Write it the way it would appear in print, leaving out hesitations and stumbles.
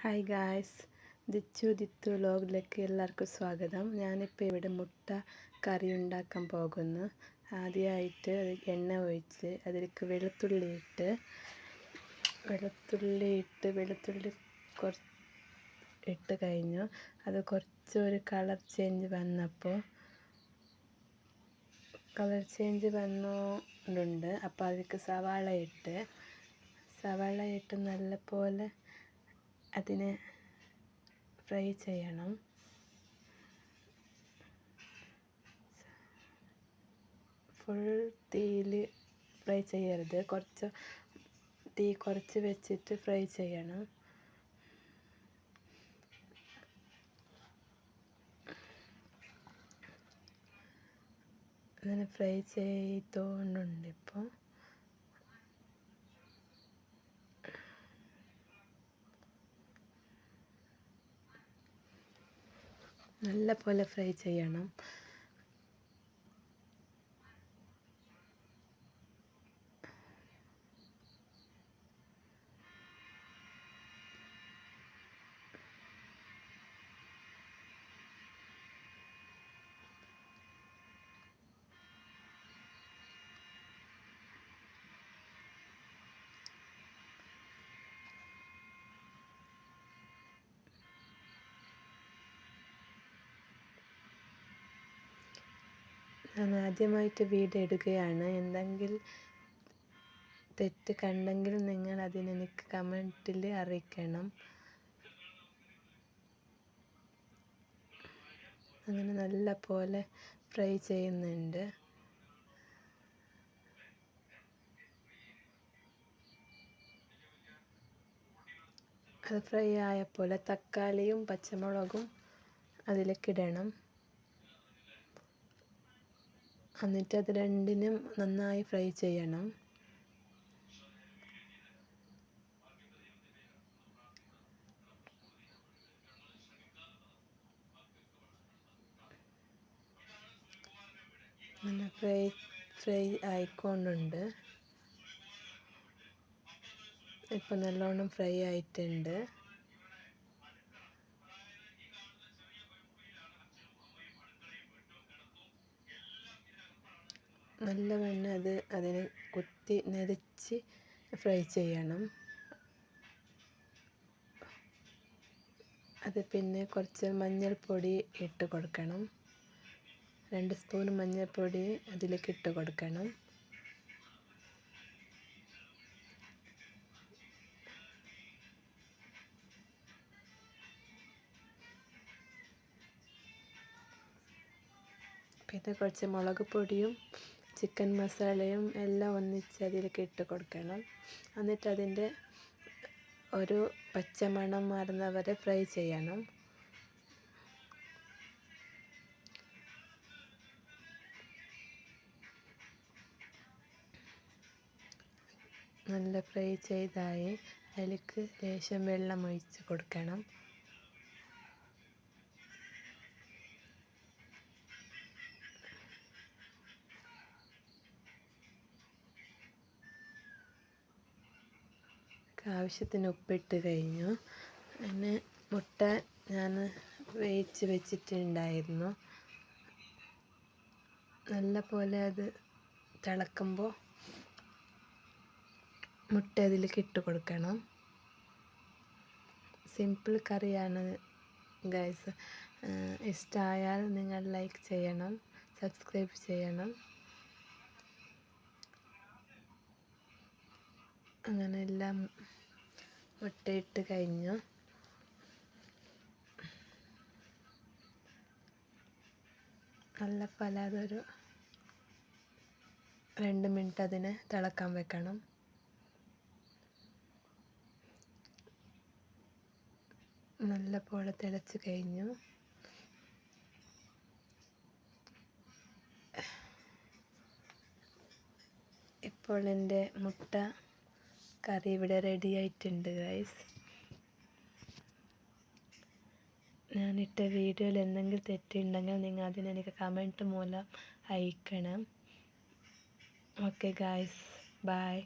Hi guys, ദിത്തു വ്ലോഗിലേക്ക് എല്ലാവർക്കും സ്വാഗതം. ഞാനിപ്പോൾ ഇവിടെ മുട്ട കറി ഉണ്ടാക്കാൻ പോകുന്നു. ആദ്യമായിട്ട് എണ്ണ ഒഴിച്ച് അതിലേക്ക് വെളുത്തുള്ളി ഇട്ട് കഴിഞ്ഞു. അത് കുറച്ചൊരു കളർ ചേഞ്ച് വന്നുണ്ട്. അപ്പോൾ അതിലേക്ക് സവാള ഇട്ട് നല്ലപോലെ അതിനെ ഫ്രൈ ചെയ്യണം. ഫുൾ തീയിൽ ഫ്രൈ ചെയ്യരുത്, തീ കുറച്ച് വെച്ചിട്ട് ഫ്രൈ ചെയ്യണം. അങ്ങനെ ഫ്രൈ ചെയ്തുകൊണ്ടുണ്ട്. ഇപ്പോൾ നല്ല പോലെ ഫ്രൈ ചെയ്യണം. ഞാൻ ആദ്യമായിട്ട് വീഡിയോ ഇടുകയാണ്. എന്തെങ്കിലും തെറ്റ് കണ്ടെങ്കിൽ നിങ്ങൾ അതിനെനിക്ക് കമൻറ്റിൽ അറിയിക്കണം. അങ്ങനെ നല്ല പോലെ ഫ്രൈ ചെയ്യുന്നുണ്ട്. അത് ഫ്രൈ ആയപ്പോൾ തക്കാളിയും പച്ചമുളകും അതിലേക്ക് ഇടണം. എന്നിട്ട് അത് രണ്ടിനും നന്നായി ഫ്രൈ ചെയ്യണം. അങ്ങനെ ഫ്രൈ ആയിക്കൊണ്ടുണ്ട്. ഇപ്പം നല്ലോണം ഫ്രൈ ആയിട്ടുണ്ട്. നല്ലവണ്ണം അതിനെ കുത്തി നെരിച്ച് ഫ്രൈ ചെയ്യണം. അത് പിന്നെ കുറച്ച് മഞ്ഞൾപ്പൊടി ഇട്ട് കൊടുക്കണം. 2 സ്പൂൺ മഞ്ഞൾപ്പൊടി അതിലേക്ക് ഇട്ട് കൊടുക്കണം. പിന്നെ കുറച്ച് മുളക് പൊടിയും ചിക്കൻ മസാലയും എല്ലാം ഒന്നിച്ച് അതിലേക്ക് ഇട്ട് കൊടുക്കണം. എന്നിട്ട് അതിൻ്റെ ഒരു പച്ചമണം മാറുന്നവരെ ഫ്രൈ ചെയ്യണം. നല്ല ഫ്രൈ ചെയ്തായി അതിലേക്ക് ലേശം വെള്ളം ഒഴിച്ച് കൊടുക്കണം. ആവശ്യത്തിന് ഉപ്പിട്ട് കഴിഞ്ഞു. പിന്നെ മുട്ട ഞാൻ വേവിച്ച് വെച്ചിട്ടുണ്ടായിരുന്നു. നല്ല പോലെ അത് തിളക്കുമ്പോൾ മുട്ട അതിലേക്ക് ഇട്ട് കൊടുക്കണം. സിമ്പിൾ കറിയാണ് ഗൈസ്. ഇഷ്ടമായാൽ നിങ്ങൾ ലൈക്ക് ചെയ്യണം, സബ്സ്ക്രൈബ് ചെയ്യണം. അങ്ങനെ എല്ലാം മുട്ടയിട്ട് കഴിഞ്ഞു. നല്ല പോലെ അതൊരു 2 മിനിറ്റ് അതിനെ തിളക്കാൻ വെക്കണം. നല്ല പോലെ തിളച്ച് കഴിഞ്ഞു. ഇപ്പോൾ എൻ്റെ മുട്ട കറി ഇവിടെ റെഡി ആയിട്ടുണ്ട് ഗൈസ്. ഞാനിട്ട വീഡിയോയിൽ എന്തെങ്കിലും തെറ്റുണ്ടെങ്കിൽ നിങ്ങൾ അതിനെനിക്ക് കമൻറ്റ് മൂലം അയക്കണം. Okay guys, by.